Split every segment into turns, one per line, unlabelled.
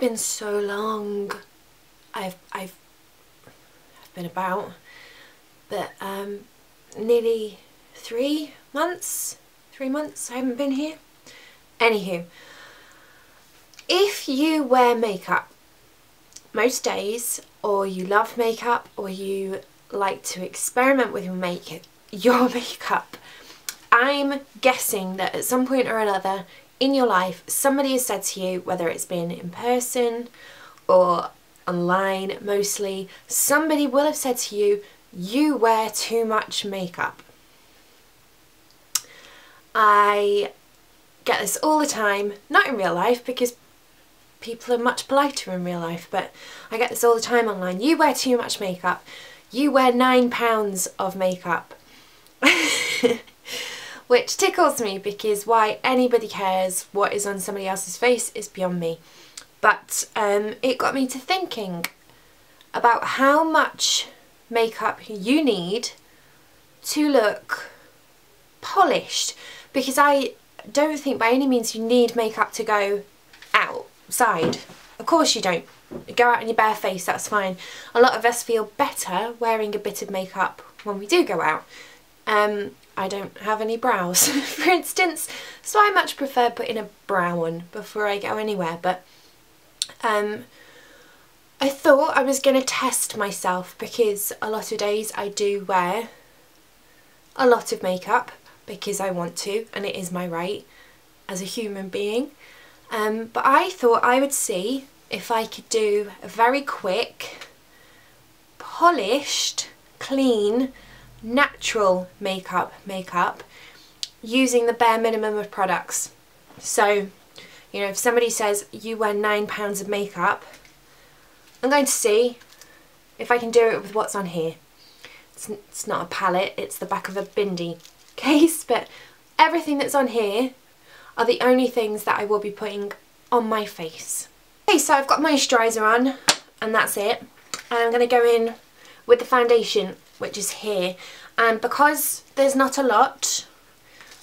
been so long. I've been about, but nearly 3 months. 3 months I haven't been here. Anywho, if you wear makeup most days, or you love makeup, or you like to experiment with your makeup, I'm guessing that at some point or another in your life somebody has said to you, whether it's been in person or online mostly, somebody will have said to you, you wear too much makeup. I get this all the time, not in real life because people are much politer in real life, but I get this all the time online. You wear too much makeup. You wear 9 pounds of makeup. Which tickles me, because why anybody cares what is on somebody else's face is beyond me. But it got me to thinking about how much makeup you need to look polished, because I don't think by any means you need makeup to go outside. Of course you don't. Go out in your bare face, that's fine. A lot of us feel better wearing a bit of makeup when we do go out. I don't have any brows, for instance, so I much prefer putting a brow on before I go anywhere. But I thought I was going to test myself, because a lot of days I do wear a lot of makeup because I want to, and it is my right as a human being. But I thought I would see if I could do a very quick, polished, clean, natural makeup using the bare minimum of products. So, you know, if somebody says you wear 9 pounds of makeup, I'm going to see if I can do it with what's on here. It's not a palette, it's the back of a bindi case, but everything that's on here are the only things that I will be putting on my face. Okay, so I've got moisturiser on, and that's it. And I'm going to go in with the foundation, which is here. And because there's not a lot,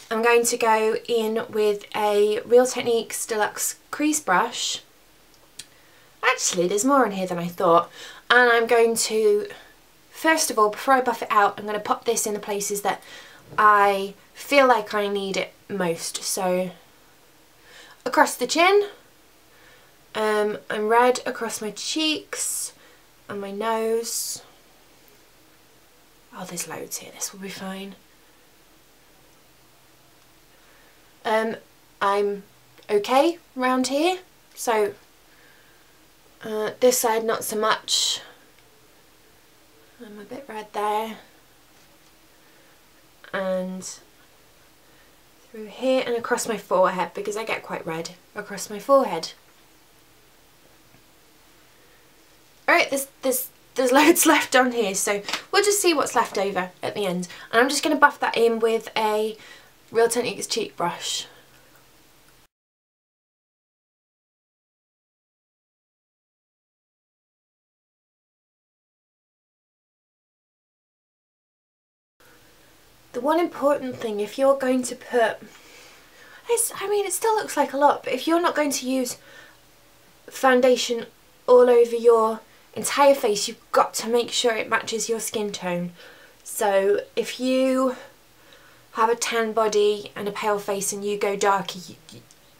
I'm going to go in with a Real Techniques Deluxe crease brush. Actually, there's more in here than I thought. And I'm going to, first of all, before I buff it out, I'm going to pop this in the places that I feel like I need it most. So, across the chin, and red across my cheeks and my nose. Oh, there's loads here, this will be fine. I'm okay round here, so this side not so much. I'm a bit red there, and through here and across my forehead, because I get quite red across my forehead. Alright, there's loads left on here, so we'll just see what's left over at the end. And I'm just going to buff that in with a Real Techniques cheek brush. The one important thing, if you're going to put, I mean, it still looks like a lot, but if you're not going to use foundation all over your entire face, you've got to make sure it matches your skin tone. So if you have a tan body and a pale face and you go darker,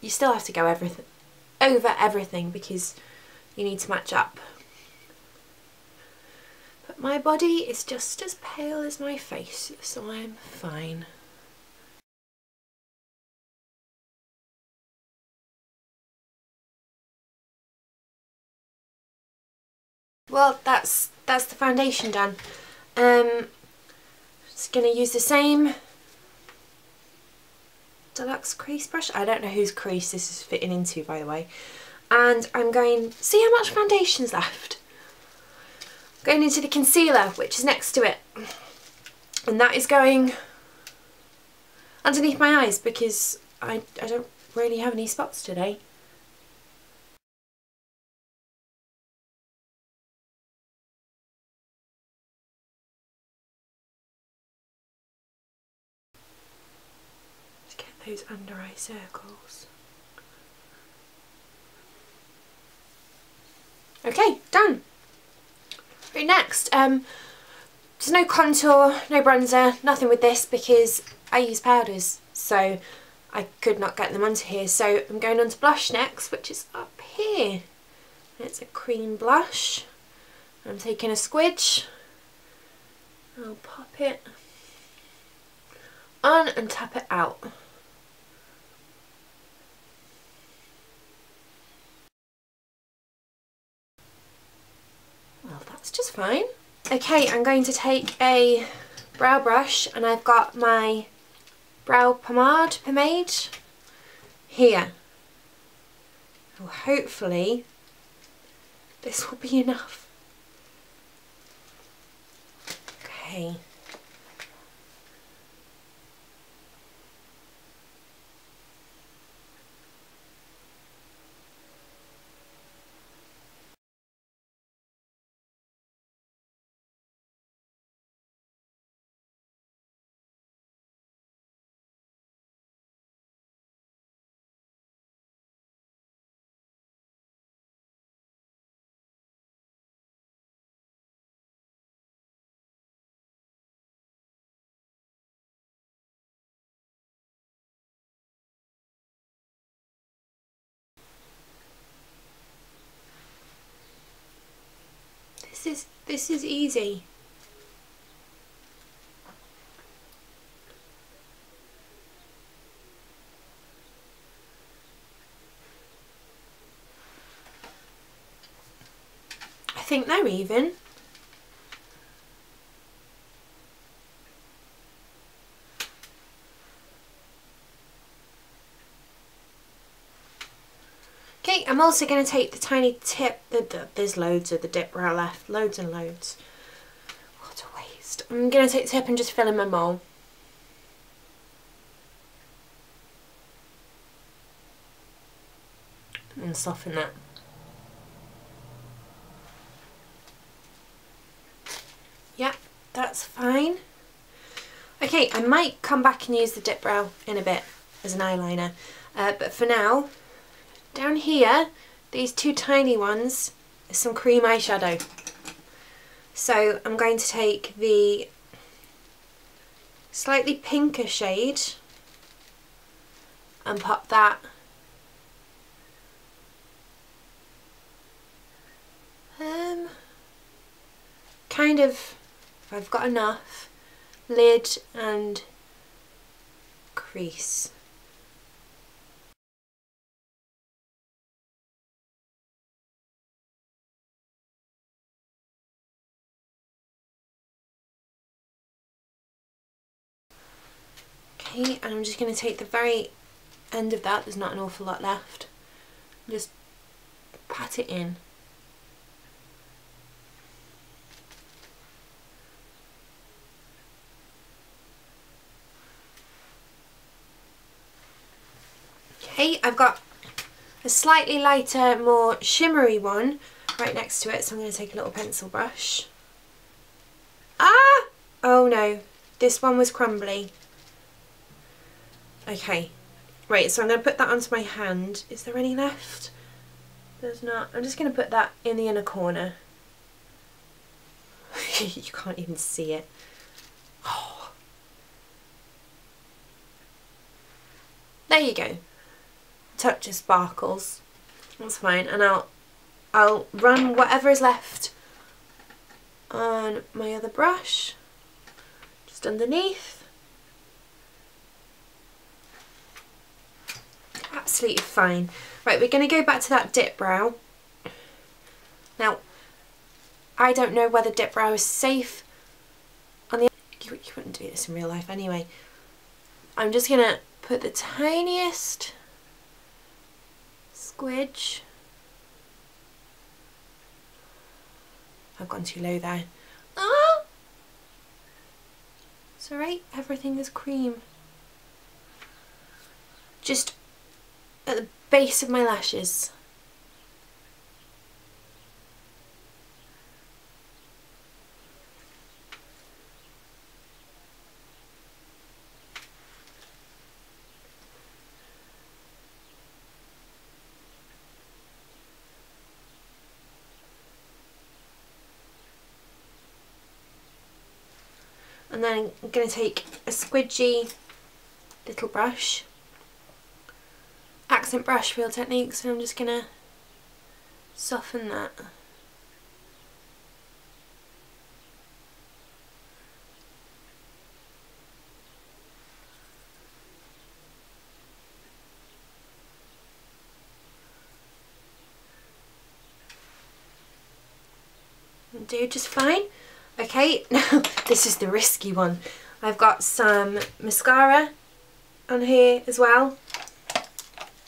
you still have to go over everything because you need to match up. But my body is just as pale as my face, so I'm fine. Well, that's the foundation done. Just going to use the same deluxe crease brush. I don't know whose crease this is fitting into, by the way. And I'm going to see how much foundation's left. Going into the concealer, which is next to it. And that is going underneath my eyes because I don't really have any spots today. Those under eye circles. Okay, done. Right, next, there's no contour, no bronzer, nothing with this because I use powders, so I could not get them onto here. So I'm going on to blush next, which is up here. It's a cream blush. I'm taking a squidge. I'll pop it on and tap it out. Well, that's just fine. Okay, I'm going to take a brow brush and I've got my brow pomade here. Well, hopefully this will be enough. Okay. This is easy. I think they're even. Okay, I'm also going to take the tiny tip, there's loads of the dip brow left, loads and loads. What a waste. I'm going to take the tip and just fill in my mole. And soften that. Yeah, that's fine. Okay, I might come back and use the dip brow in a bit as an eyeliner, but for now, down here, these two tiny ones, is some cream eyeshadow. So I'm going to take the slightly pinker shade and pop that kind of, if I've got enough, lid and crease. Okay, and I'm just going to take the very end of that, there's not an awful lot left, just pat it in. Okay, I've got a slightly lighter, more shimmery one right next to it, so I'm going to take a little pencil brush. Ah! Oh no, this one was crumbly. Okay, right, so I'm going to put that onto my hand. Is there any left? There's not. I'm just going to put that in the inner corner. You can't even see it. Oh. There you go. Touch of sparkles. That's fine, and I'll run whatever is left on my other brush, just underneath. Absolutely fine. Right, we're going to go back to that dip brow. Now, I don't know whether dip brow is safe on the... You wouldn't do this in real life anyway. I'm just going to put the tiniest squidge. I've gone too low there. Ah! It's alright, everything is cream. Just at the base of my lashes. And then I'm going to take a squidgy little brush, accent brush, Real Techniques, and I'm just going to soften that. Do just fine. Okay, now this is the risky one. I've got some mascara on here as well.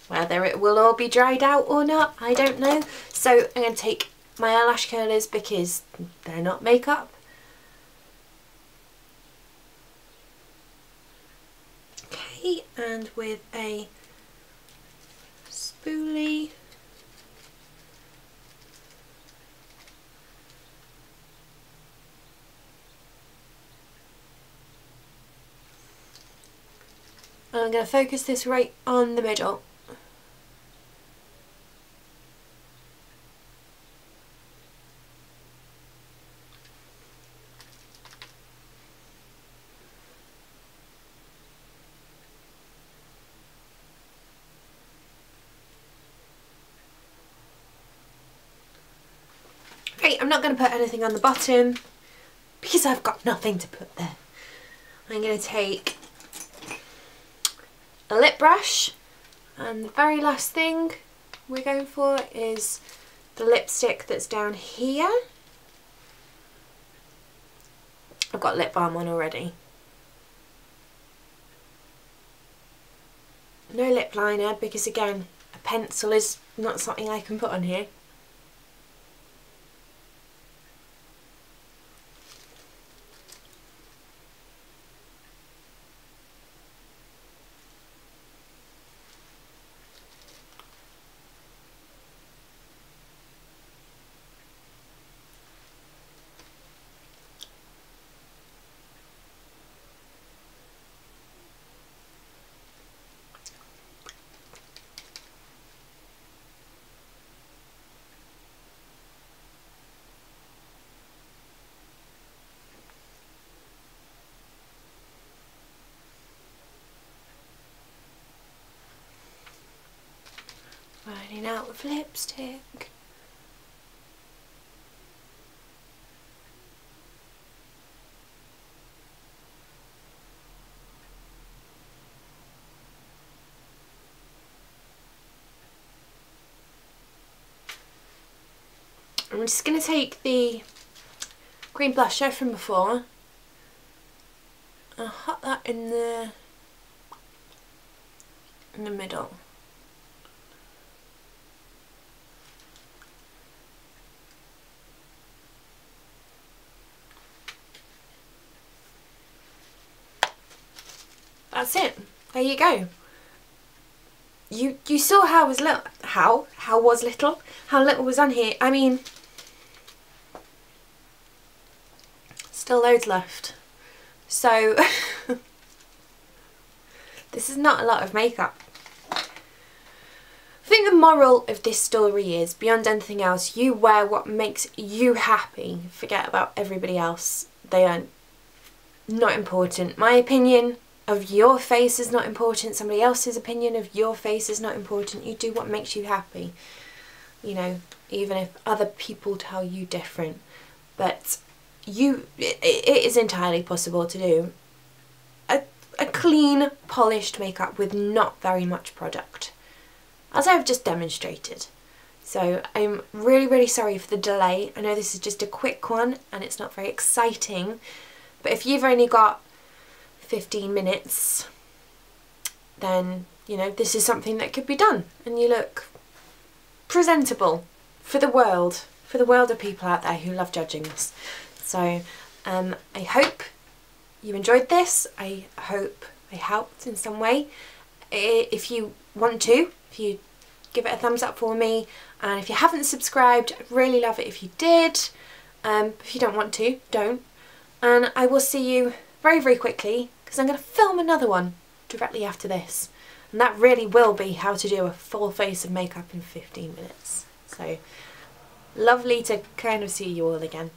Whether it will all be dried out or not, I don't know. So I'm going to take my eyelash curlers because they're not makeup. Okay, and with a spoolie, I'm going to focus this right on the middle. Okay, I'm not going to put anything on the bottom because I've got nothing to put there. I'm going to take a lip brush, and the very last thing we're going for is the lipstick that's down here. I've got lip balm on already. No lip liner because again a pencil is not something I can put on here. Running out of lipstick. I'm just going to take the green blusher from before and hot that in the middle. That's it. There you go. You saw how was little. How was little? How little was on here? I mean, still loads left. So this is not a lot of makeup. I think the moral of this story is, beyond anything else, you wear what makes you happy. Forget about everybody else. They are not important. My opinion of your face is not important. Somebody else's opinion of your face is not important. You do what makes you happy. You know, even if other people tell you different. But it is entirely possible to do a clean, polished makeup with not very much product, as I've just demonstrated. So I'm really, really sorry for the delay. I know this is just a quick one and it's not very exciting, but if you've only got 15 minutes, then, you know, this is something that could be done and you look presentable for the world of people out there who love judging us. So I hope you enjoyed this. I hope I helped in some way. If you want to, if you give it a thumbs up for me, and if you haven't subscribed, I'd really love it if you did. If you don't want to, don't. And I will see you very, very quickly, because I'm going to film another one directly after this. And that really will be how to do a full face of makeup in 15 minutes. So lovely to kind of see you all again.